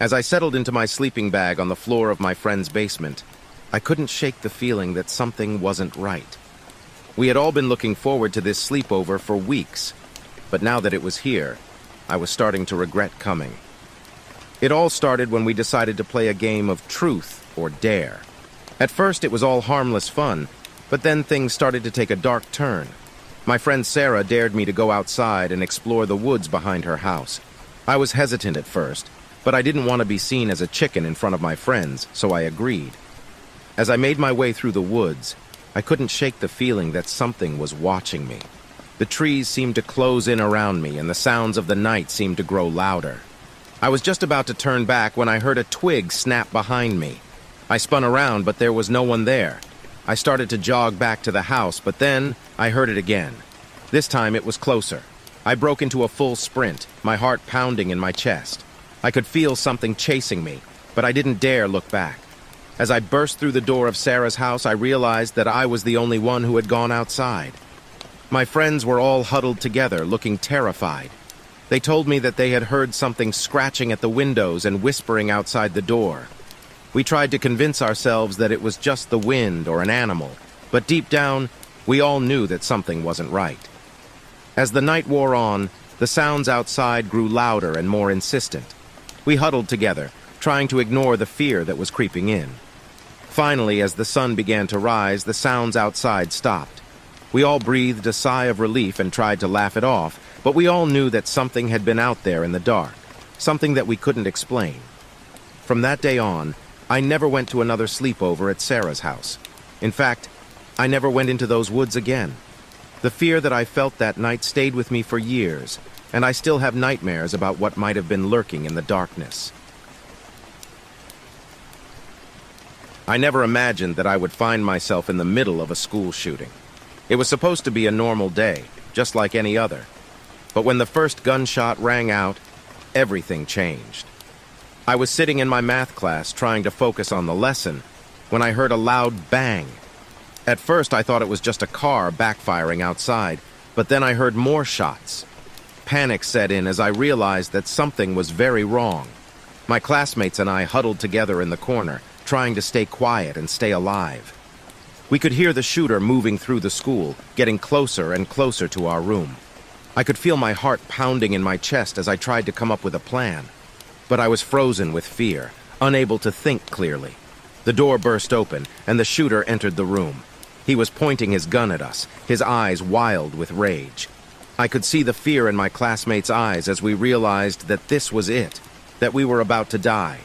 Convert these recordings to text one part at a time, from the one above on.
As I settled into my sleeping bag on the floor of my friend's basement, I couldn't shake the feeling that something wasn't right. We had all been looking forward to this sleepover for weeks, but now that it was here, I was starting to regret coming. It all started when we decided to play a game of truth or dare. At first, it was all harmless fun, but then things started to take a dark turn. My friend Sarah dared me to go outside and explore the woods behind her house. I was hesitant at first, but I didn't want to be seen as a chicken in front of my friends, so I agreed. As I made my way through the woods, I couldn't shake the feeling that something was watching me. The trees seemed to close in around me, and the sounds of the night seemed to grow louder. I was just about to turn back when I heard a twig snap behind me. I spun around, but there was no one there. I started to jog back to the house, but then I heard it again. This time it was closer. I broke into a full sprint, my heart pounding in my chest. I could feel something chasing me, but I didn't dare look back. As I burst through the door of Sarah's house, I realized that I was the only one who had gone outside. My friends were all huddled together, looking terrified. They told me that they had heard something scratching at the windows and whispering outside the door. We tried to convince ourselves that it was just the wind or an animal, but deep down, we all knew that something wasn't right. As the night wore on, the sounds outside grew louder and more insistent. We huddled together, trying to ignore the fear that was creeping in. Finally, as the sun began to rise, the sounds outside stopped. We all breathed a sigh of relief and tried to laugh it off, but we all knew that something had been out there in the dark, something that we couldn't explain. From that day on, I never went to another sleepover at Sarah's house. In fact, I never went into those woods again. The fear that I felt that night stayed with me for years, and I still have nightmares about what might have been lurking in the darkness. I never imagined that I would find myself in the middle of a school shooting. It was supposed to be a normal day, just like any other. But when the first gunshot rang out, everything changed. I was sitting in my math class trying to focus on the lesson when I heard a loud bang. At first, I thought it was just a car backfiring outside, but then I heard more shots. Panic set in as I realized that something was very wrong. My classmates and I huddled together in the corner, trying to stay quiet and stay alive. We could hear the shooter moving through the school, getting closer and closer to our room. I could feel my heart pounding in my chest as I tried to come up with a plan. But I was frozen with fear, unable to think clearly. The door burst open, and the shooter entered the room. He was pointing his gun at us, his eyes wild with rage. I could see the fear in my classmates' eyes as we realized that this was it, that we were about to die.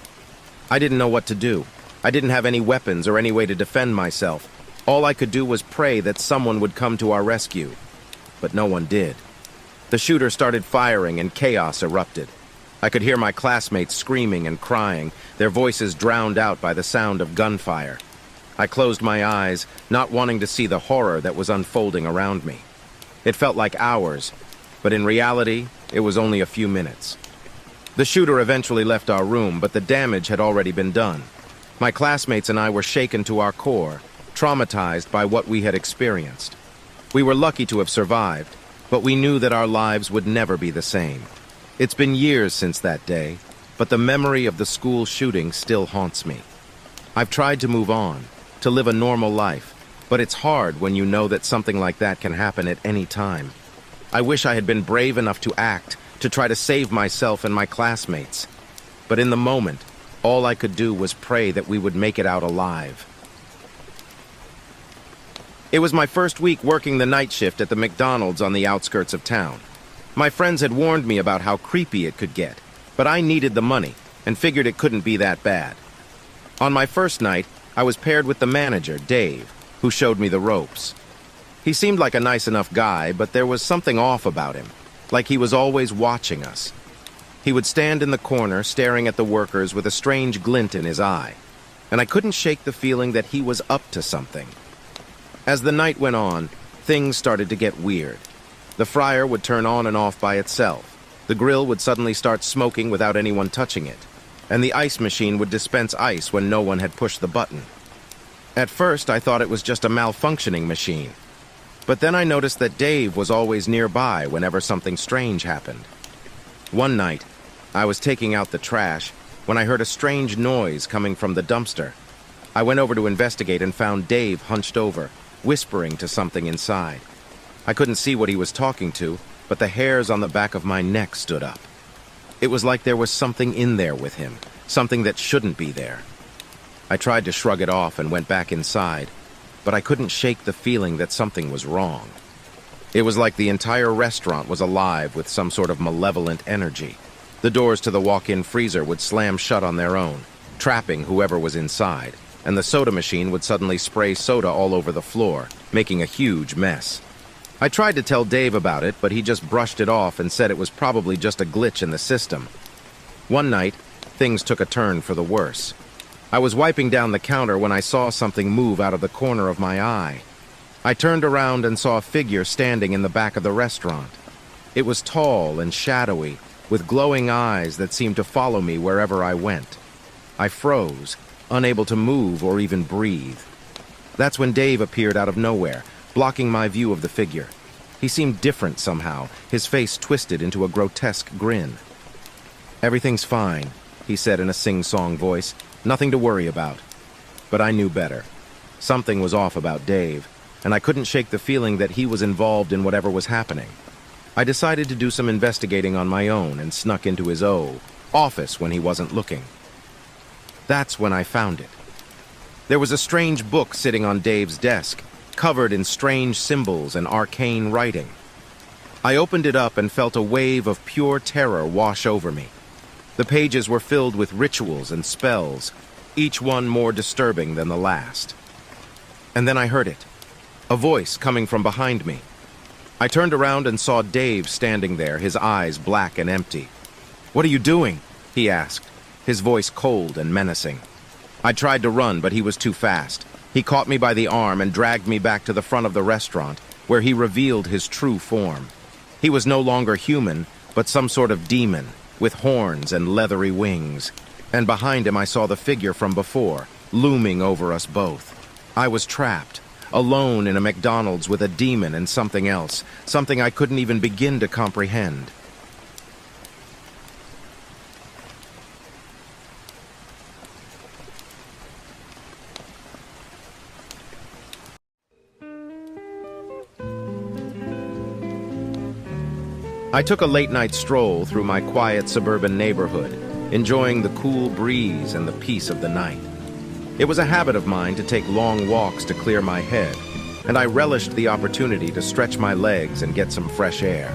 I didn't know what to do. I didn't have any weapons or any way to defend myself. All I could do was pray that someone would come to our rescue. But no one did. The shooter started firing and chaos erupted. I could hear my classmates screaming and crying, their voices drowned out by the sound of gunfire. I closed my eyes, not wanting to see the horror that was unfolding around me. It felt like hours, but in reality, it was only a few minutes. The shooter eventually left our room, but the damage had already been done. My classmates and I were shaken to our core, traumatized by what we had experienced. We were lucky to have survived, but we knew that our lives would never be the same. It's been years since that day, but the memory of the school shooting still haunts me. I've tried to move on, to live a normal life, but it's hard when you know that something like that can happen at any time. I wish I had been brave enough to act, to try to save myself and my classmates. But in the moment, all I could do was pray that we would make it out alive. It was my first week working the night shift at the McDonald's on the outskirts of town. My friends had warned me about how creepy it could get, but I needed the money and figured it couldn't be that bad. On my first night, I was paired with the manager, Dave, who showed me the ropes. He seemed like a nice enough guy, but there was something off about him, like he was always watching us. He would stand in the corner staring at the workers with a strange glint in his eye, and I couldn't shake the feeling that he was up to something. As the night went on, things started to get weird. The fryer would turn on and off by itself. The grill would suddenly start smoking without anyone touching it, and the ice machine would dispense ice when no one had pushed the button. At first, I thought it was just a malfunctioning machine, but then I noticed that Dave was always nearby whenever something strange happened. One night, I was taking out the trash when I heard a strange noise coming from the dumpster. I went over to investigate and found Dave hunched over, whispering to something inside. I couldn't see what he was talking to, but the hairs on the back of my neck stood up. It was like there was something in there with him, something that shouldn't be there. I tried to shrug it off and went back inside, but I couldn't shake the feeling that something was wrong. It was like the entire restaurant was alive with some sort of malevolent energy. The doors to the walk-in freezer would slam shut on their own, trapping whoever was inside, and the soda machine would suddenly spray soda all over the floor, making a huge mess. I tried to tell Dave about it, but he just brushed it off and said it was probably just a glitch in the system. One night, things took a turn for the worse. I was wiping down the counter when I saw something move out of the corner of my eye. I turned around and saw a figure standing in the back of the restaurant. It was tall and shadowy, with glowing eyes that seemed to follow me wherever I went. I froze, unable to move or even breathe. That's when Dave appeared out of nowhere, blocking my view of the figure. He seemed different somehow, his face twisted into a grotesque grin. "Everything's fine," he said in a sing-song voice. "Nothing to worry about." But I knew better. Something was off about Dave, and I couldn't shake the feeling that he was involved in whatever was happening. I decided to do some investigating on my own and snuck into his office when he wasn't looking. That's when I found it. There was a strange book sitting on Dave's desk, covered in strange symbols and arcane writing. I opened it up and felt a wave of pure terror wash over me. The pages were filled with rituals and spells, each one more disturbing than the last. And then I heard it, a voice coming from behind me. I turned around and saw Dave standing there, his eyes black and empty. "What are you doing?" he asked, his voice cold and menacing. I tried to run, but he was too fast. He caught me by the arm and dragged me back to the front of the restaurant, where he revealed his true form. He was no longer human, but some sort of demon, with horns and leathery wings. And behind him I saw the figure from before, looming over us both. I was trapped, alone in a McDonald's with a demon and something else, something I couldn't even begin to comprehend. I took a late-night stroll through my quiet suburban neighborhood, enjoying the cool breeze and the peace of the night. It was a habit of mine to take long walks to clear my head, and I relished the opportunity to stretch my legs and get some fresh air.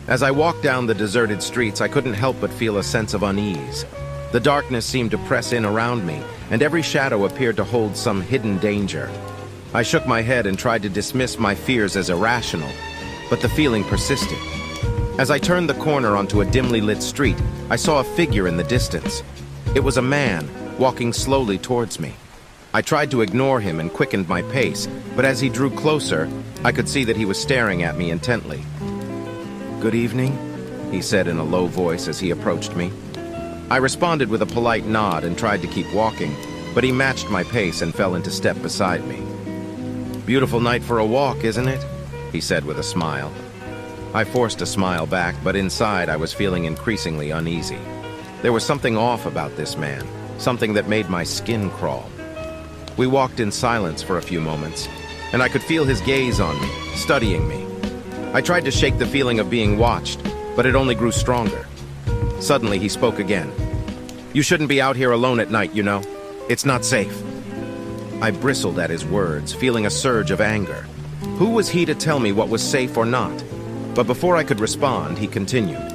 As I walked down the deserted streets, I couldn't help but feel a sense of unease. The darkness seemed to press in around me, and every shadow appeared to hold some hidden danger. I shook my head and tried to dismiss my fears as irrational, but the feeling persisted. As I turned the corner onto a dimly lit street, I saw a figure in the distance. It was a man, walking slowly towards me. I tried to ignore him and quickened my pace, but as he drew closer, I could see that he was staring at me intently. "Good evening," he said in a low voice as he approached me. I responded with a polite nod and tried to keep walking, but he matched my pace and fell into step beside me. "Beautiful night for a walk, isn't it?" he said with a smile. I forced a smile back, but inside I was feeling increasingly uneasy. There was something off about this man, something that made my skin crawl. We walked in silence for a few moments, and I could feel his gaze on me, studying me. I tried to shake the feeling of being watched, but it only grew stronger. Suddenly he spoke again. "You shouldn't be out here alone at night, you know. It's not safe." I bristled at his words, feeling a surge of anger. Who was he to tell me what was safe or not? But before I could respond, he continued.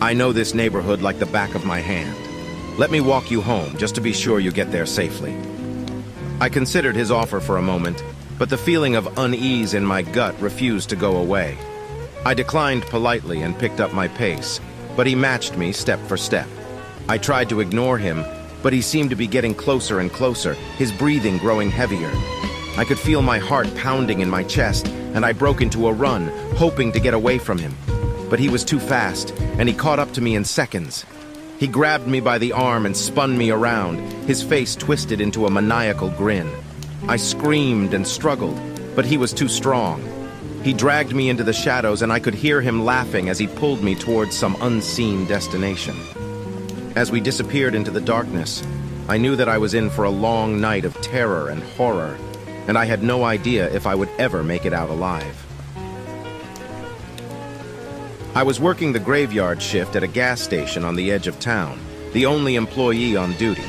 "I know this neighborhood like the back of my hand. Let me walk you home, just to be sure you get there safely." I considered his offer for a moment, but the feeling of unease in my gut refused to go away. I declined politely and picked up my pace, but he matched me step for step. I tried to ignore him, but he seemed to be getting closer and closer, his breathing growing heavier. I could feel my heart pounding in my chest, and I broke into a run, hoping to get away from him. But he was too fast, and he caught up to me in seconds. He grabbed me by the arm and spun me around, his face twisted into a maniacal grin. I screamed and struggled, but he was too strong. He dragged me into the shadows, and I could hear him laughing as he pulled me towards some unseen destination. As we disappeared into the darkness, I knew that I was in for a long night of terror and horror, and I had no idea if I would ever make it out alive. I was working the graveyard shift at a gas station on the edge of town, the only employee on duty.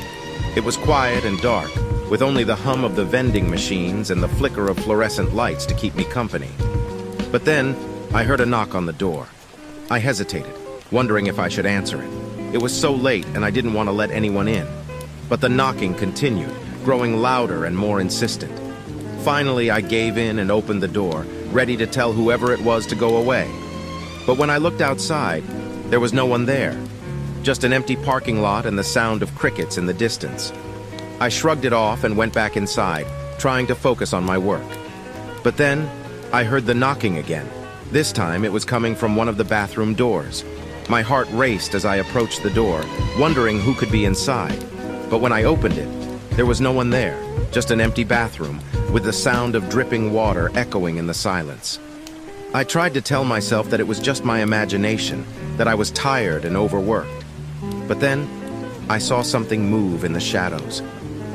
It was quiet and dark, with only the hum of the vending machines and the flicker of fluorescent lights to keep me company. But then, I heard a knock on the door. I hesitated, wondering if I should answer it. It was so late and I didn't want to let anyone in. But the knocking continued, growing louder and more insistent. Finally, I gave in and opened the door, ready to tell whoever it was to go away. But when I looked outside, there was no one there. Just an empty parking lot and the sound of crickets in the distance. I shrugged it off and went back inside, trying to focus on my work. But then, I heard the knocking again. This time, it was coming from one of the bathroom doors. My heart raced as I approached the door, wondering who could be inside. But when I opened it, there was no one there, just an empty bathroom, with the sound of dripping water echoing in the silence. I tried to tell myself that it was just my imagination, that I was tired and overworked. But then, I saw something move in the shadows.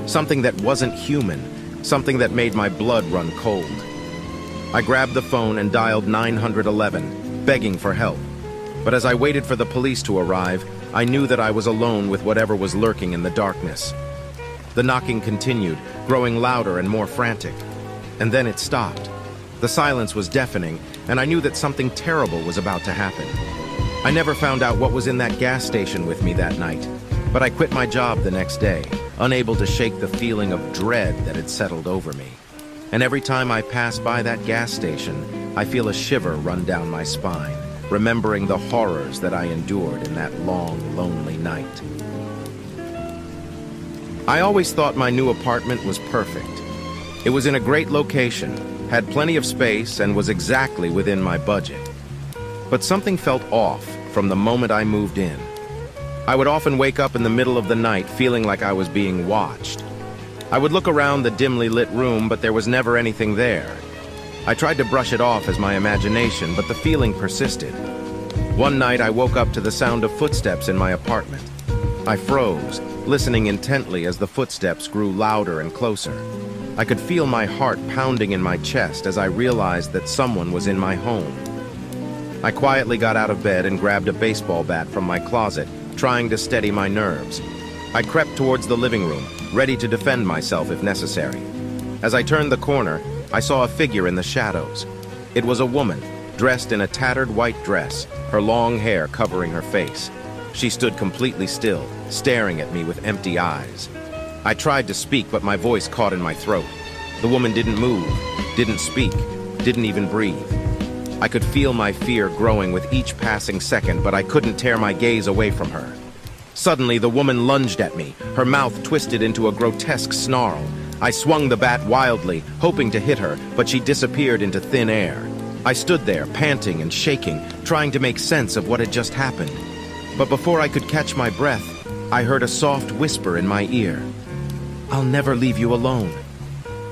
Something that wasn't human, something that made my blood run cold. I grabbed the phone and dialed 911, begging for help. But as I waited for the police to arrive, I knew that I was alone with whatever was lurking in the darkness. The knocking continued, growing louder and more frantic. And then it stopped. The silence was deafening, and I knew that something terrible was about to happen. I never found out what was in that gas station with me that night, but I quit my job the next day, unable to shake the feeling of dread that had settled over me. And every time I pass by that gas station, I feel a shiver run down my spine, remembering the horrors that I endured in that long, lonely night. I always thought my new apartment was perfect. It was in a great location, had plenty of space, and was exactly within my budget. But something felt off from the moment I moved in. I would often wake up in the middle of the night feeling like I was being watched. I would look around the dimly lit room, but there was never anything there. I tried to brush it off as my imagination, but the feeling persisted. One night I woke up to the sound of footsteps in my apartment. I froze, listening intently as the footsteps grew louder and closer. I could feel my heart pounding in my chest as I realized that someone was in my home. I quietly got out of bed and grabbed a baseball bat from my closet, trying to steady my nerves. I crept towards the living room, ready to defend myself if necessary. As I turned the corner, I saw a figure in the shadows. It was a woman, dressed in a tattered white dress, her long hair covering her face. She stood completely still, staring at me with empty eyes. I tried to speak, but my voice caught in my throat. The woman didn't move, didn't speak, didn't even breathe. I could feel my fear growing with each passing second, but I couldn't tear my gaze away from her. Suddenly, the woman lunged at me, her mouth twisted into a grotesque snarl. I swung the bat wildly, hoping to hit her, but she disappeared into thin air. I stood there, panting and shaking, trying to make sense of what had just happened. But before I could catch my breath, I heard a soft whisper in my ear. "I'll never leave you alone."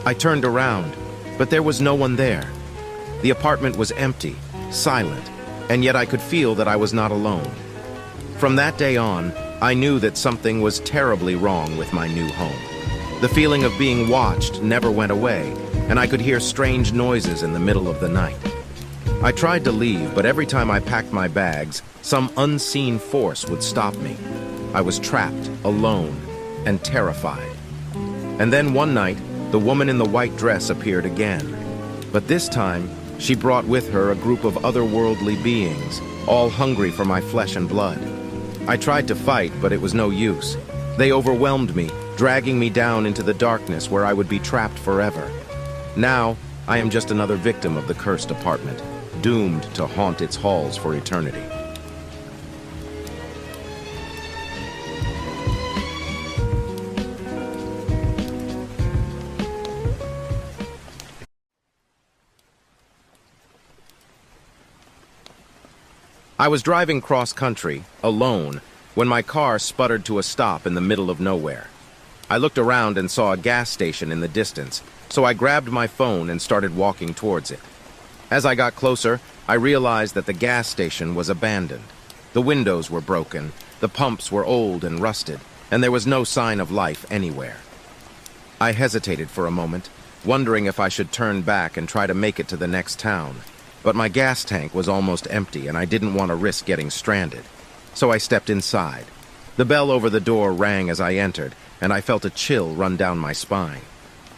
I turned around, but there was no one there. The apartment was empty, silent, and yet I could feel that I was not alone. From that day on, I knew that something was terribly wrong with my new home. The feeling of being watched never went away, and I could hear strange noises in the middle of the night. I tried to leave, but every time I packed my bags, some unseen force would stop me. I was trapped, alone, and terrified. And then one night, the woman in the white dress appeared again. But this time, she brought with her a group of otherworldly beings, all hungry for my flesh and blood. I tried to fight, but it was no use. They overwhelmed me, dragging me down into the darkness where I would be trapped forever. Now, I am just another victim of the cursed apartment, doomed to haunt its halls for eternity. I was driving cross-country, alone, when my car sputtered to a stop in the middle of nowhere. I looked around and saw a gas station in the distance, so I grabbed my phone and started walking towards it. As I got closer, I realized that the gas station was abandoned. The windows were broken, The pumps were old and rusted, and there was no sign of life anywhere. I hesitated for a moment, wondering if I should turn back and try to make it to the next town. But my gas tank was almost empty, and I didn't want to risk getting stranded. So I stepped inside. The bell over the door rang as I entered, and I felt a chill run down my spine.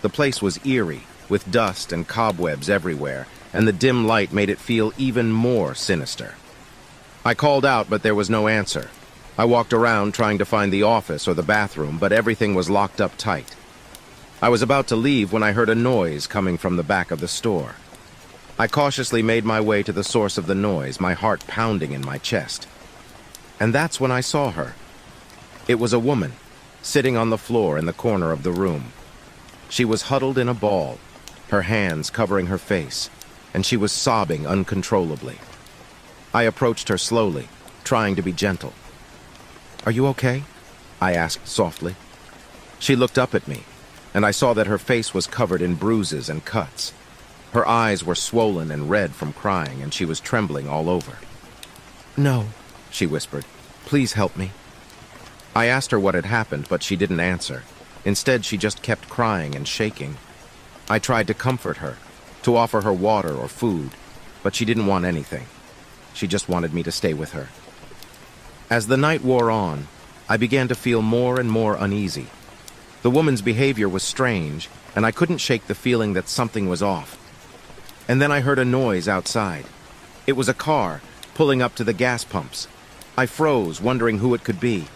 The place was eerie, with dust and cobwebs everywhere, and the dim light made it feel even more sinister. I called out, but there was no answer. I walked around trying to find the office or the bathroom, but everything was locked up tight. I was about to leave when I heard a noise coming from the back of the store. I cautiously made my way to the source of the noise, my heart pounding in my chest. And that's when I saw her. It was a woman, sitting on the floor in the corner of the room. She was huddled in a ball, her hands covering her face, and she was sobbing uncontrollably. I approached her slowly, trying to be gentle. "Are you okay?" I asked softly. She looked up at me, and I saw that her face was covered in bruises and cuts. Her eyes were swollen and red from crying, and she was trembling all over. "No," she whispered. "Please help me." I asked her what had happened, but she didn't answer. Instead, she just kept crying and shaking. I tried to comfort her, to offer her water or food, but she didn't want anything. She just wanted me to stay with her. As the night wore on, I began to feel more and more uneasy. The woman's behavior was strange, and I couldn't shake the feeling that something was off. And then I heard a noise outside. It was a car pulling up to the gas pumps. I froze, wondering who it could be.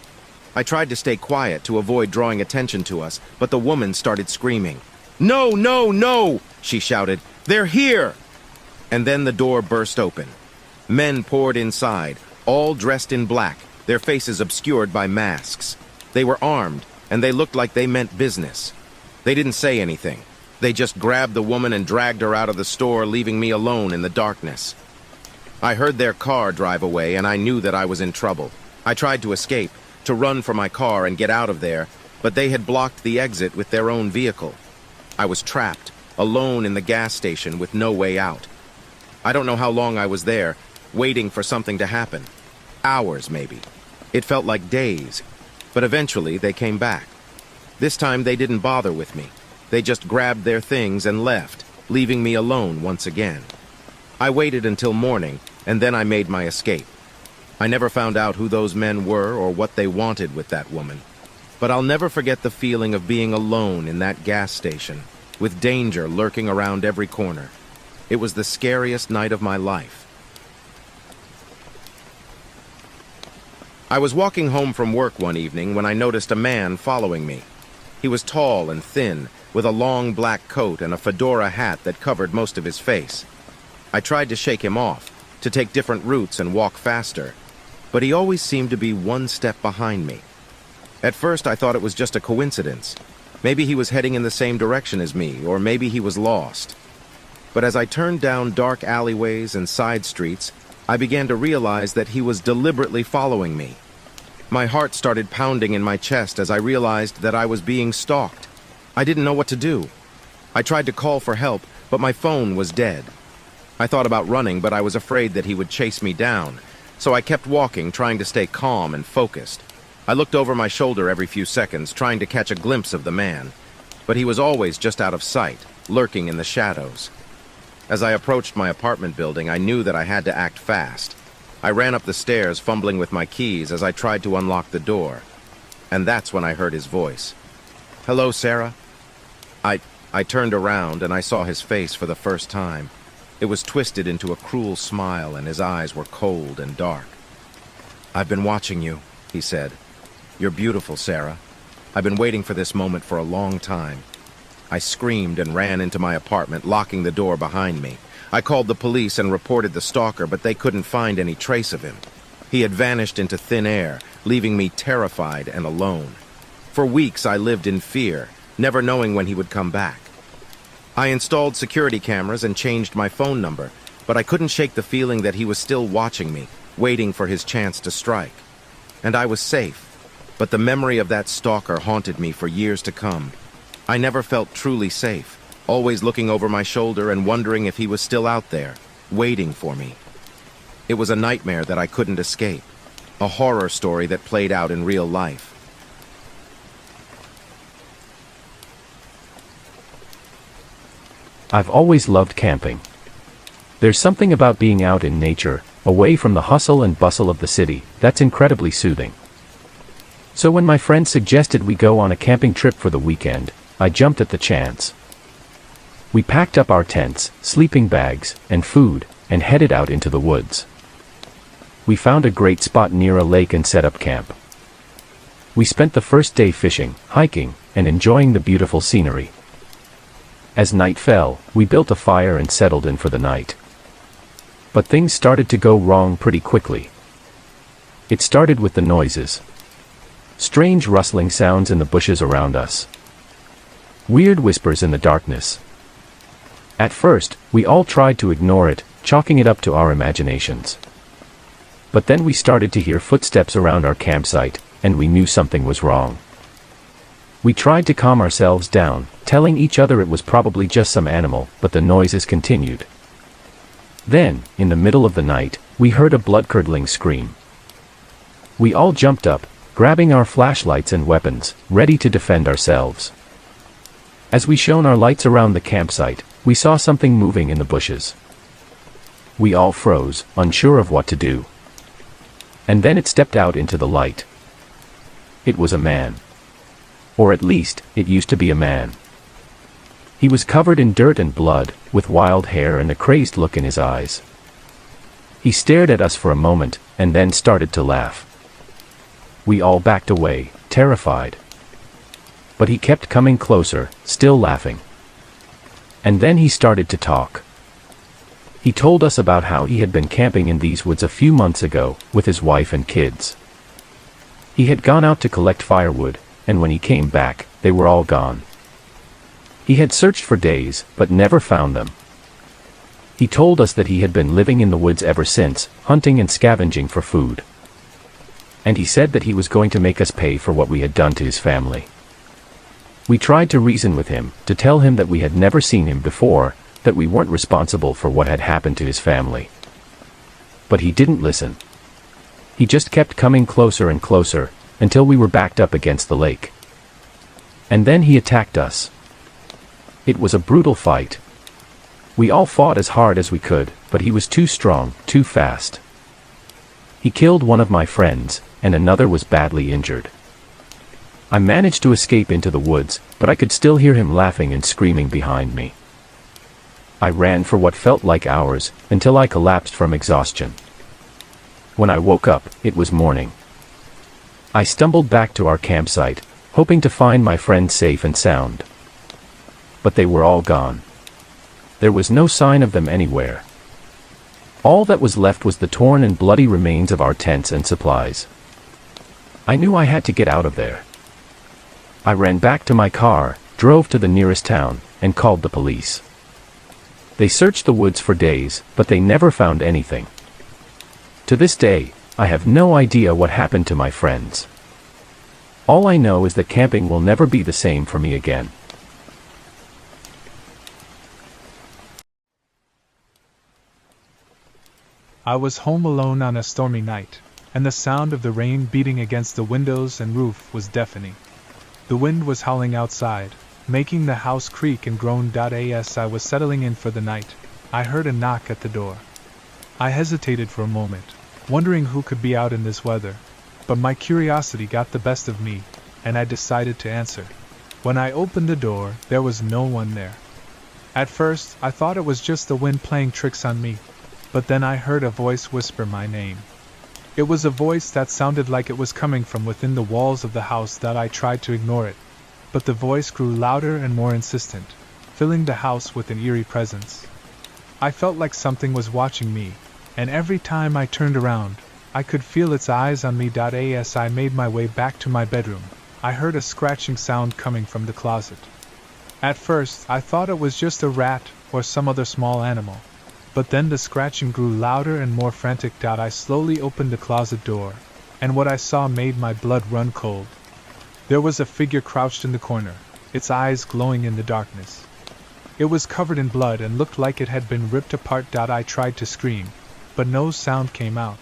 I tried to stay quiet to avoid drawing attention to us, but the woman started screaming. "No, no, no!" she shouted. "They're here!" And then the door burst open. Men poured inside, all dressed in black, their faces obscured by masks. They were armed, and they looked like they meant business. They didn't say anything. They just grabbed the woman and dragged her out of the store, leaving me alone in the darkness. I heard their car drive away, and I knew that I was in trouble. I tried to escape, to run for my car and get out of there, but they had blocked the exit with their own vehicle. I was trapped, alone in the gas station with no way out. I don't know how long I was there, waiting for something to happen. Hours, maybe. It felt like days, but eventually they came back. This time they didn't bother with me. They just grabbed their things and left, leaving me alone once again. I waited until morning, and then I made my escape. I never found out who those men were or what they wanted with that woman. But I'll never forget the feeling of being alone in that gas station, with danger lurking around every corner. It was the scariest night of my life. I was walking home from work one evening when I noticed a man following me. He was tall and thin, with a long black coat and a fedora hat that covered most of his face. I tried to shake him off, to take different routes and walk faster, but he always seemed to be one step behind me. At first I thought it was just a coincidence. Maybe he was heading in the same direction as me, or maybe he was lost. But as I turned down dark alleyways and side streets, I began to realize that he was deliberately following me. My heart started pounding in my chest as I realized that I was being stalked. I didn't know what to do. I tried to call for help, but my phone was dead. I thought about running, but I was afraid that he would chase me down, so I kept walking, trying to stay calm and focused. I looked over my shoulder every few seconds, trying to catch a glimpse of the man, but he was always just out of sight, lurking in the shadows. As I approached my apartment building, I knew that I had to act fast. I ran up the stairs, fumbling with my keys as I tried to unlock the door. And that's when I heard his voice. "Hello, Sarah?" I turned around and I saw his face for the first time. It was twisted into a cruel smile, and his eyes were cold and dark. "I've been watching you," he said. "You're beautiful, Sarah. I've been waiting for this moment for a long time." I screamed and ran into my apartment, locking the door behind me. I called the police and reported the stalker, but they couldn't find any trace of him. He had vanished into thin air, leaving me terrified and alone. For weeks I lived in fear, never knowing when he would come back. I installed security cameras and changed my phone number, but I couldn't shake the feeling that he was still watching me, waiting for his chance to strike. And I was safe, but the memory of that stalker haunted me for years to come. I never felt truly safe, always looking over my shoulder and wondering if he was still out there, waiting for me. It was a nightmare that I couldn't escape. a horror story that played out in real life. I've always loved camping. There's something about being out in nature, away from the hustle and bustle of the city, that's incredibly soothing. So when my friend suggested we go on a camping trip for the weekend, I jumped at the chance. We packed up our tents, sleeping bags, and food, and headed out into the woods. We found a great spot near a lake and set up camp. We spent the first day fishing, hiking, and enjoying the beautiful scenery. As night fell, we built a fire and settled in for the night. But things started to go wrong pretty quickly. It started with the noises. Strange rustling sounds in the bushes around us. Weird whispers in the darkness. At first, we all tried to ignore it, chalking it up to our imaginations. But then we started to hear footsteps around our campsite, and we knew something was wrong. We tried to calm ourselves down, telling each other it was probably just some animal, but the noises continued. Then, in the middle of the night, we heard a blood-curdling scream. We all jumped up, grabbing our flashlights and weapons, ready to defend ourselves. As we shone our lights around the campsite, we saw something moving in the bushes. We all froze, unsure of what to do. And then it stepped out into the light. It was a man. Or at least, it used to be a man. He was covered in dirt and blood, with wild hair and a crazed look in his eyes. He stared at us for a moment, and then started to laugh. We all backed away, terrified. But he kept coming closer, still laughing. And then he started to talk. He told us about how he had been camping in these woods a few months ago, with his wife and kids. He had gone out to collect firewood, and when he came back, they were all gone. He had searched for days, but never found them. He told us that he had been living in the woods ever since, hunting and scavenging for food. And he said that he was going to make us pay for what we had done to his family. We tried to reason with him, to tell him that we had never seen him before, that we weren't responsible for what had happened to his family. But he didn't listen. He just kept coming closer and closer, until we were backed up against the lake. And then he attacked us. It was a brutal fight. We all fought as hard as we could, but he was too strong, too fast. He killed one of my friends, and another was badly injured. I managed to escape into the woods, but I could still hear him laughing and screaming behind me. I ran for what felt like hours, until I collapsed from exhaustion. When I woke up, it was morning. I stumbled back to our campsite, hoping to find my friends safe and sound. But they were all gone. There was no sign of them anywhere. All that was left was the torn and bloody remains of our tents and supplies. I knew I had to get out of there. I ran back to my car, drove to the nearest town, and called the police. They searched the woods for days, but they never found anything. To this day, I have no idea what happened to my friends. All I know is that camping will never be the same for me again. I was home alone on a stormy night, and the sound of the rain beating against the windows and roof was deafening. The wind was howling outside, making the house creak and groan. As I was settling in for the night, I heard a knock at the door. I hesitated for a moment, wondering who could be out in this weather, but my curiosity got the best of me, and I decided to answer. When I opened the door, there was no one there. At first, I thought it was just the wind playing tricks on me, but then I heard a voice whisper my name. It was a voice that sounded like it was coming from within the walls of the house. I tried to ignore it, but the voice grew louder and more insistent, filling the house with an eerie presence. I felt like something was watching me, and every time I turned around, I could feel its eyes on me. As I made my way back to my bedroom, I heard a scratching sound coming from the closet. At first, I thought it was just a rat or some other small animal, but then the scratching grew louder and more frantic. I slowly opened the closet door, and what I saw made my blood run cold. There was a figure crouched in the corner, its eyes glowing in the darkness. It was covered in blood and looked like it had been ripped apart. I tried to scream, but no sound came out.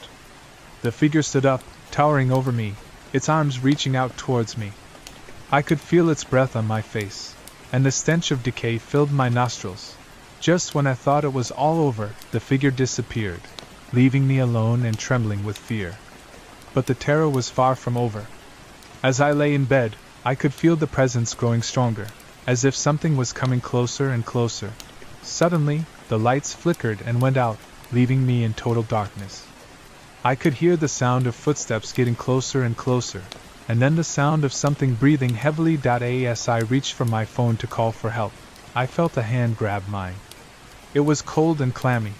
The figure stood up, towering over me, its arms reaching out towards me. I could feel its breath on my face, and the stench of decay filled my nostrils. Just when I thought it was all over, the figure disappeared, leaving me alone and trembling with fear. But the terror was far from over. As I lay in bed, I could feel the presence growing stronger, as if something was coming closer and closer. Suddenly, the lights flickered and went out, leaving me in total darkness. I could hear the sound of footsteps getting closer and closer, and then the sound of something breathing heavily. As I reached for my phone to call for help, I felt a hand grab mine. It was cold and clammy,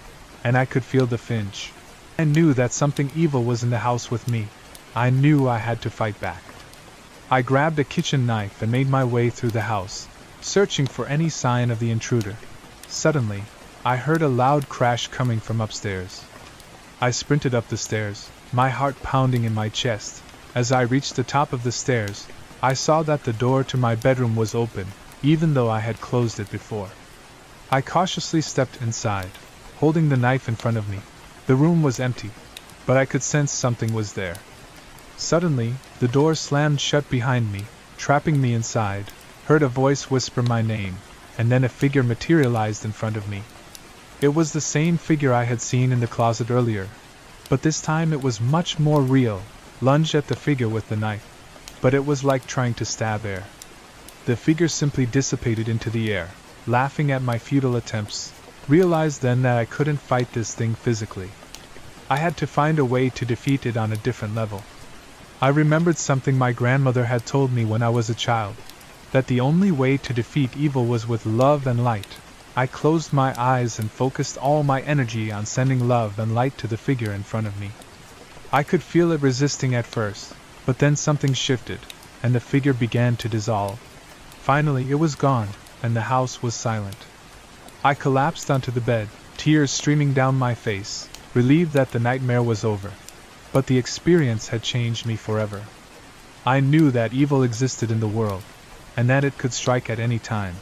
and I could feel the pinch. I knew that something evil was in the house with me. I knew I had to fight back. I grabbed a kitchen knife and made my way through the house, searching for any sign of the intruder. Suddenly, I heard a loud crash coming from upstairs. I sprinted up the stairs, my heart pounding in my chest. As I reached the top of the stairs, I saw that the door to my bedroom was open, even though I had closed it before. I cautiously stepped inside, holding the knife in front of me. The room was empty, but I could sense something was there. Suddenly, the door slammed shut behind me, trapping me inside. Heard a voice whisper my name, and then a figure materialized in front of me. It was the same figure I had seen in the closet earlier, but this time it was much more real. Lunged at the figure with the knife, but it was like trying to stab air. The figure simply dissipated into the air, laughing at my futile attempts. Realized then that I couldn't fight this thing physically. I had to find a way to defeat it on a different level. I remembered something my grandmother had told me when I was a child, that the only way to defeat evil was with love and light. I closed my eyes and focused all my energy on sending love and light to the figure in front of me. I could feel it resisting at first, but then something shifted, and the figure began to dissolve. Finally it was gone, and the house was silent. I collapsed onto the bed, tears streaming down my face, relieved that the nightmare was over. But the experience had changed me forever. I knew that evil existed in the world, and that it could strike at any time.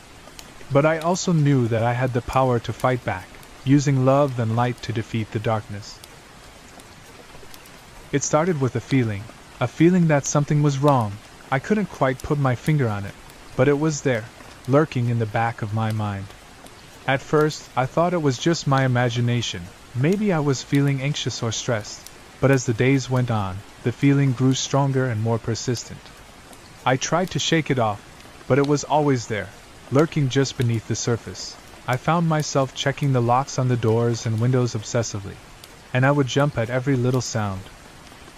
But I also knew that I had the power to fight back, using love and light to defeat the darkness. It started with a feeling that something was wrong. I couldn't quite put my finger on it, but it was there, lurking in the back of my mind. At first, I thought it was just my imagination. Maybe I was feeling anxious or stressed, but as the days went on, the feeling grew stronger and more persistent. I tried to shake it off, but it was always there, lurking just beneath the surface. I found myself checking the locks on the doors and windows obsessively, and I would jump at every little sound.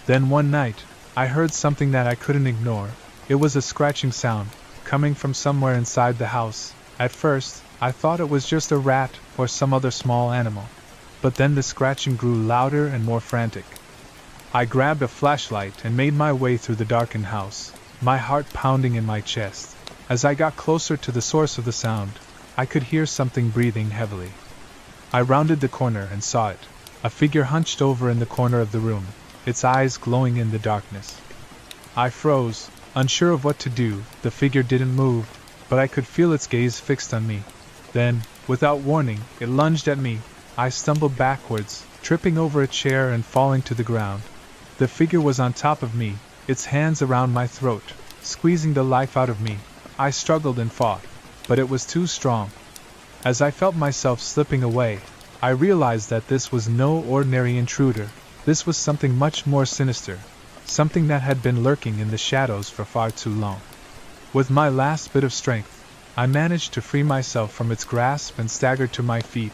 Then one night, I heard something that I couldn't ignore. It was a scratching sound, coming from somewhere inside the house. At first, I thought it was just a rat or some other small animal, but then the scratching grew louder and more frantic. I grabbed a flashlight and made my way through the darkened house, my heart pounding in my chest. As I got closer to the source of the sound, I could hear something breathing heavily. I rounded the corner and saw it, a figure hunched over in the corner of the room, its eyes glowing in the darkness. I froze, unsure of what to do. The figure didn't move, but I could feel its gaze fixed on me. Then, without warning, it lunged at me. I stumbled backwards, tripping over a chair and falling to the ground. The figure was on top of me, its hands around my throat, squeezing the life out of me. I struggled and fought, but it was too strong. As I felt myself slipping away, I realized that this was no ordinary intruder. This was something much more sinister, something that had been lurking in the shadows for far too long. With my last bit of strength, I managed to free myself from its grasp and staggered to my feet.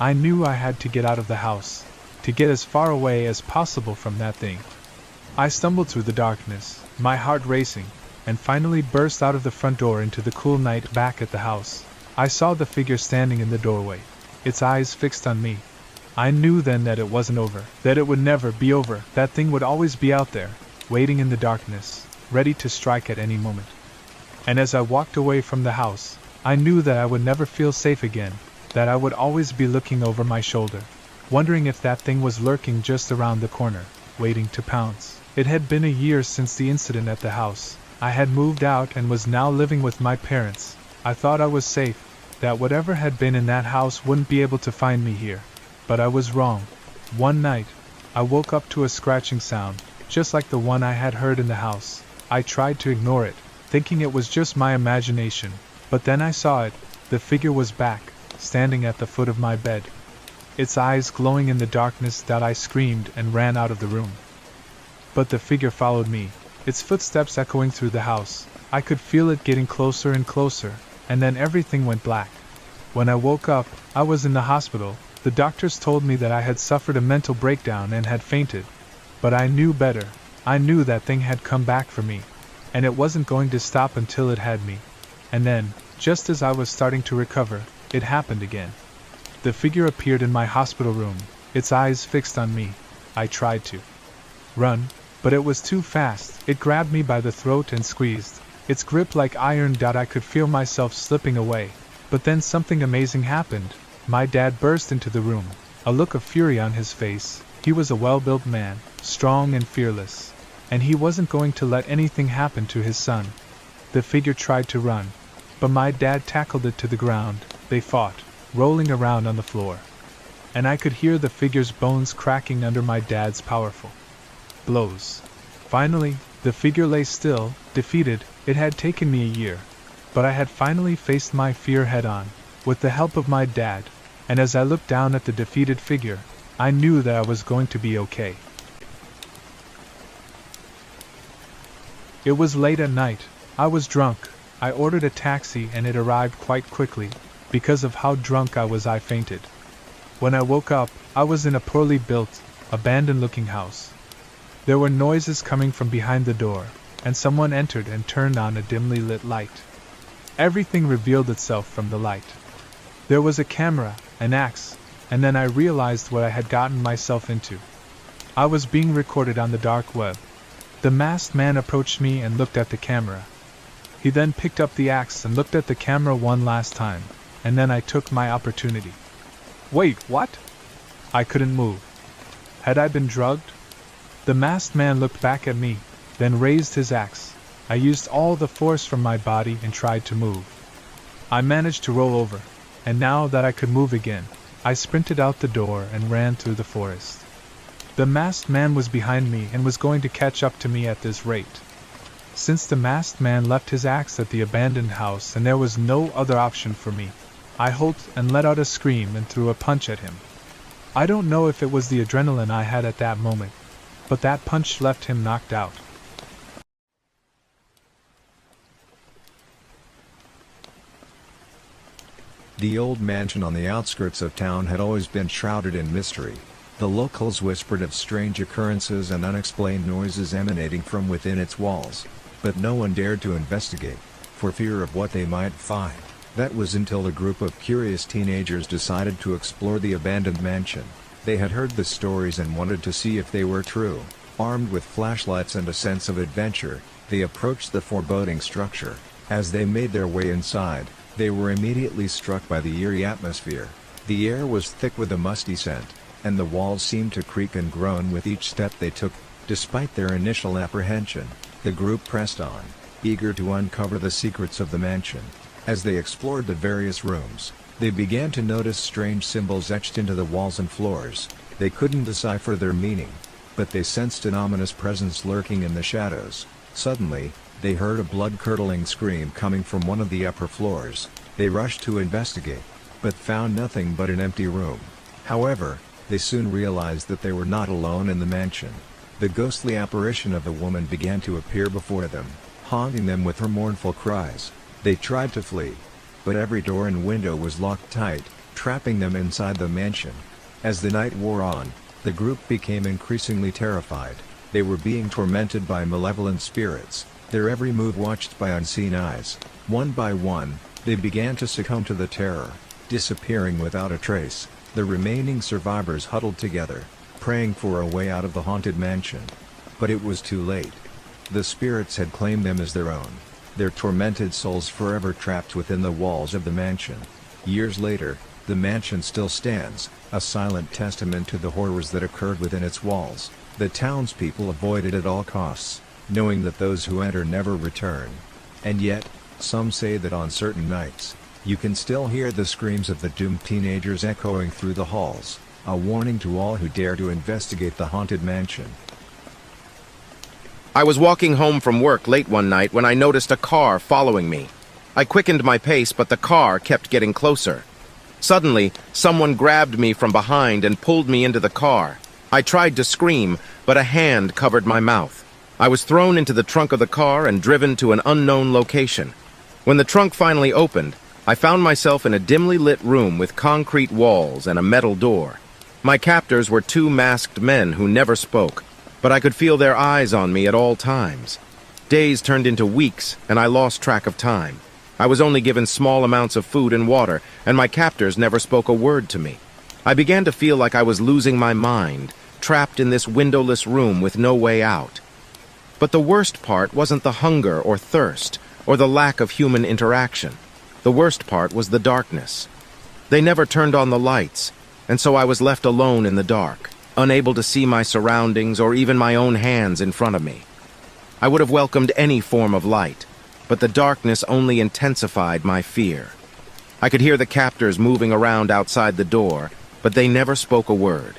I knew I had to get out of the house, to get as far away as possible from that thing. I stumbled through the darkness, my heart racing, and finally burst out of the front door into the cool night. Back at the house, I saw the figure standing in the doorway, its eyes fixed on me. I knew then that it wasn't over, that it would never be over. That thing would always be out there, waiting in the darkness, ready to strike at any moment. And as I walked away from the house, I knew that I would never feel safe again, that I would always be looking over my shoulder, wondering if that thing was lurking just around the corner, waiting to pounce. It had been a year since the incident at the house. I had moved out and was now living with my parents. I thought I was safe, that whatever had been in that house wouldn't be able to find me here. But I was wrong. One night, I woke up to a scratching sound, just like the one I had heard in the house. I tried to ignore it, thinking it was just my imagination, but then I saw it. The figure was back, standing at the foot of my bed. Its eyes glowing in the darkness that I screamed and ran out of the room. But the figure followed me, its footsteps echoing through the house. I could feel it getting closer and closer, and then everything went black. When I woke up, I was in the hospital. The doctors told me that I had suffered a mental breakdown and had fainted. But I knew better. I knew that thing had come back for me, and it wasn't going to stop until it had me. And then, just as I was starting to recover, it happened again. The figure appeared in my hospital room, its eyes fixed on me. I tried to run, but it was too fast. It grabbed me by the throat and squeezed, its grip like iron. I could feel myself slipping away. But then something amazing happened. My dad burst into the room, a look of fury on his face. He was a well-built man, strong and fearless, and he wasn't going to let anything happen to his son. The figure tried to run, but my dad tackled it to the ground. They fought, rolling around on the floor, and I could hear the figure's bones cracking under my dad's powerful blows. Finally, the figure lay still, defeated. It had taken me a year, but I had finally faced my fear head-on, with the help of my dad, and as I looked down at the defeated figure, I knew that I was going to be okay. It was late at night. I was drunk. I ordered a taxi and it arrived quite quickly. Because of how drunk I was, I fainted. When I woke up, I was in a poorly built, abandoned-looking house. There were noises coming from behind the door, and someone entered and turned on a dimly lit light. Everything revealed itself from the light. There was a camera, an axe, and then I realized what I had gotten myself into. I was being recorded on the dark web. The masked man approached me and looked at the camera. He then picked up the axe and looked at the camera one last time, and then I took my opportunity. Wait, what? I couldn't move. Had I been drugged? The masked man looked back at me, then raised his axe. I used all the force from my body and tried to move. I managed to roll over, and now that I could move again, I sprinted out the door and ran through the forest. The masked man was behind me and was going to catch up to me at this rate. Since the masked man left his axe at the abandoned house and there was no other option for me, I halted and let out a scream and threw a punch at him. I don't know if it was the adrenaline I had at that moment, but that punch left him knocked out. The old mansion on the outskirts of town had always been shrouded in mystery. The locals whispered of strange occurrences and unexplained noises emanating from within its walls. But no one dared to investigate, for fear of what they might find. That was until a group of curious teenagers decided to explore the abandoned mansion. They had heard the stories and wanted to see if they were true. Armed with flashlights and a sense of adventure, they approached the foreboding structure. As they made their way inside, they were immediately struck by the eerie atmosphere. The air was thick with a musty scent, and the walls seemed to creak and groan with each step they took. Despite their initial apprehension, the group pressed on, eager to uncover the secrets of the mansion. As they explored the various rooms, they began to notice strange symbols etched into the walls and floors. They couldn't decipher their meaning, but they sensed an ominous presence lurking in the shadows. Suddenly, they heard a blood-curdling scream coming from one of the upper floors. They rushed to investigate, but found nothing but an empty room. However, they soon realized that they were not alone in the mansion. The ghostly apparition of a woman began to appear before them, haunting them with her mournful cries. They tried to flee, but every door and window was locked tight, trapping them inside the mansion. As the night wore on, the group became increasingly terrified. They were being tormented by malevolent spirits, their every move watched by unseen eyes. One by one, they began to succumb to the terror, disappearing without a trace. The remaining survivors huddled together, praying for a way out of the haunted mansion. But it was too late. The spirits had claimed them as their own, their tormented souls forever trapped within the walls of the mansion. Years later, the mansion still stands, a silent testament to the horrors that occurred within its walls. The townspeople avoid it at all costs, knowing that those who enter never return. And yet, some say that on certain nights, you can still hear the screams of the doomed teenagers echoing through the halls, a warning to all who dare to investigate the haunted mansion. I was walking home from work late one night when I noticed a car following me. I quickened my pace, but the car kept getting closer. Suddenly, someone grabbed me from behind and pulled me into the car. I tried to scream, but a hand covered my mouth. I was thrown into the trunk of the car and driven to an unknown location. When the trunk finally opened, I found myself in a dimly lit room with concrete walls and a metal door. My captors were two masked men who never spoke, but I could feel their eyes on me at all times. Days turned into weeks, and I lost track of time. I was only given small amounts of food and water, and my captors never spoke a word to me. I began to feel like I was losing my mind, trapped in this windowless room with no way out. But the worst part wasn't the hunger or thirst, or the lack of human interaction. The worst part was the darkness. They never turned on the lights, and so I was left alone in the dark, unable to see my surroundings or even my own hands in front of me. I would have welcomed any form of light, but the darkness only intensified my fear. I could hear the captors moving around outside the door, but they never spoke a word.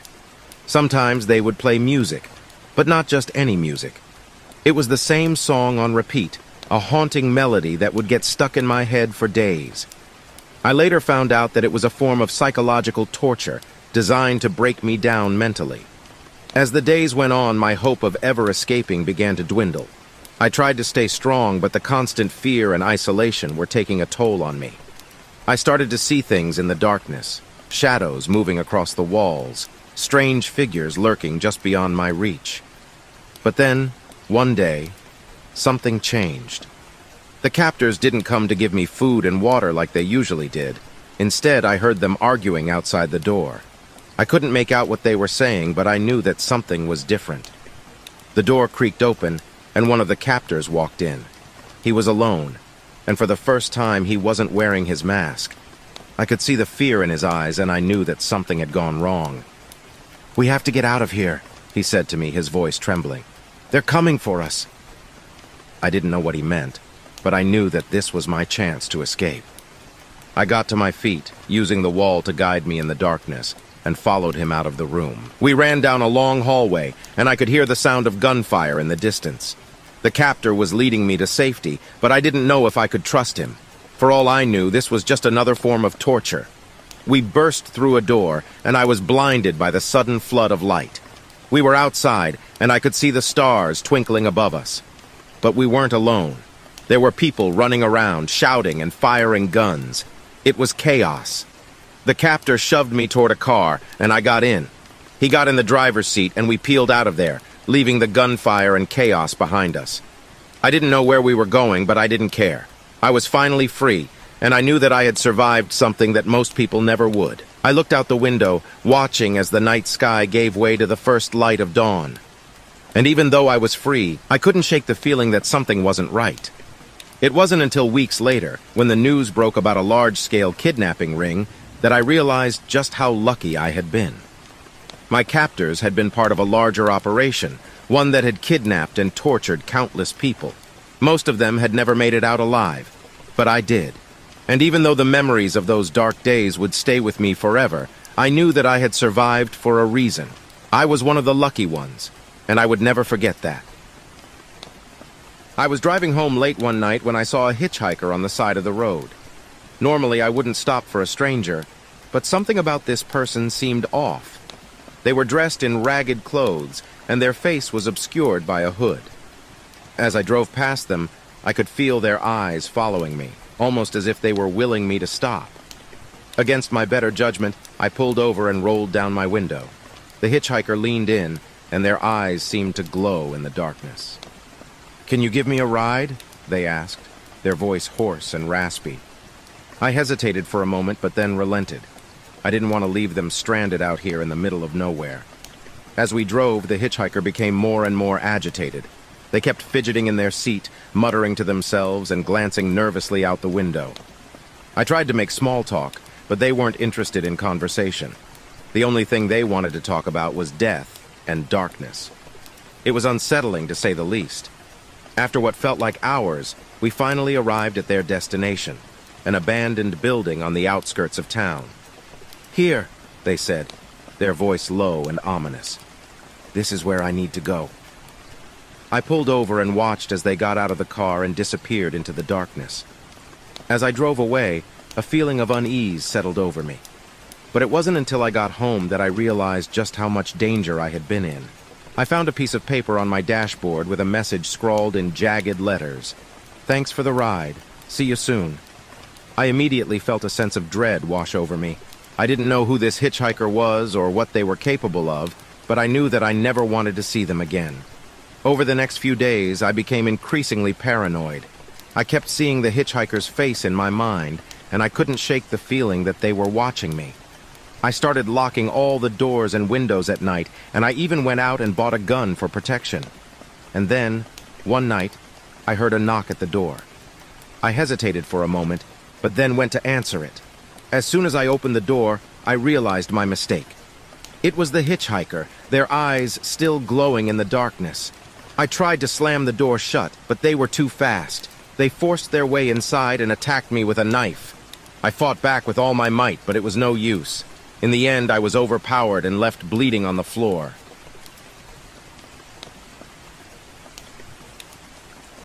Sometimes they would play music, but not just any music. It was the same song on repeat, a haunting melody that would get stuck in my head for days. I later found out that it was a form of psychological torture designed to break me down mentally. As the days went on, my hope of ever escaping began to dwindle. I tried to stay strong, but the constant fear and isolation were taking a toll on me. I started to see things in the darkness, shadows moving across the walls, strange figures lurking just beyond my reach. But then, one day, something changed. The captors didn't come to give me food and water like they usually did. Instead, I heard them arguing outside the door. I couldn't make out what they were saying, but I knew that something was different. The door creaked open, and one of the captors walked in. He was alone, and for the first time he wasn't wearing his mask. I could see the fear in his eyes, and I knew that something had gone wrong. "We have to get out of here," he said to me, his voice trembling. "They're coming for us." I didn't know what he meant, but I knew that this was my chance to escape. I got to my feet, using the wall to guide me in the darkness, and followed him out of the room. We ran down a long hallway, and I could hear the sound of gunfire in the distance. The captor was leading me to safety, but I didn't know if I could trust him. For all I knew, this was just another form of torture. We burst through a door, and I was blinded by the sudden flood of light. We were outside, and I could see the stars twinkling above us. But we weren't alone. There were people running around, shouting and firing guns. It was chaos. The captor shoved me toward a car, and I got in. He got in the driver's seat, and we peeled out of there, leaving the gunfire and chaos behind us. I didn't know where we were going, but I didn't care. I was finally free, and I knew that I had survived something that most people never would. I looked out the window, watching as the night sky gave way to the first light of dawn. And even though I was free, I couldn't shake the feeling that something wasn't right. It wasn't until weeks later, when the news broke about a large-scale kidnapping ring, that I realized just how lucky I had been. My captors had been part of a larger operation, one that had kidnapped and tortured countless people. Most of them had never made it out alive, but I did. And even though the memories of those dark days would stay with me forever, I knew that I had survived for a reason. I was one of the lucky ones, and I would never forget that. I was driving home late one night when I saw a hitchhiker on the side of the road. Normally, I wouldn't stop for a stranger, but something about this person seemed off. They were dressed in ragged clothes, and their face was obscured by a hood. As I drove past them, I could feel their eyes following me, almost as if they were willing me to stop. Against my better judgment, I pulled over and rolled down my window. The hitchhiker leaned in, and their eyes seemed to glow in the darkness. "Can you give me a ride?" they asked, their voice hoarse and raspy. I hesitated for a moment, but then relented. I didn't want to leave them stranded out here in the middle of nowhere. As we drove, the hitchhiker became more and more agitated. They kept fidgeting in their seat, muttering to themselves and glancing nervously out the window. I tried to make small talk, but they weren't interested in conversation. The only thing they wanted to talk about was death and darkness. It was unsettling, to say the least. After what felt like hours, we finally arrived at their destination, an abandoned building on the outskirts of town. "Here," they said, their voice low and ominous. "This is where I need to go." I pulled over and watched as they got out of the car and disappeared into the darkness. As I drove away, a feeling of unease settled over me. But it wasn't until I got home that I realized just how much danger I had been in. I found a piece of paper on my dashboard with a message scrawled in jagged letters. "Thanks for the ride. See you soon." I immediately felt a sense of dread wash over me. I didn't know who this hitchhiker was or what they were capable of, but I knew that I never wanted to see them again. Over the next few days, I became increasingly paranoid. I kept seeing the hitchhiker's face in my mind, and I couldn't shake the feeling that they were watching me. I started locking all the doors and windows at night, and I even went out and bought a gun for protection. And then, one night, I heard a knock at the door. I hesitated for a moment, but then went to answer it. As soon as I opened the door, I realized my mistake. It was the hitchhiker, their eyes still glowing in the darkness. I tried to slam the door shut, but they were too fast. They forced their way inside and attacked me with a knife. I fought back with all my might, but it was no use. In the end, I was overpowered and left bleeding on the floor.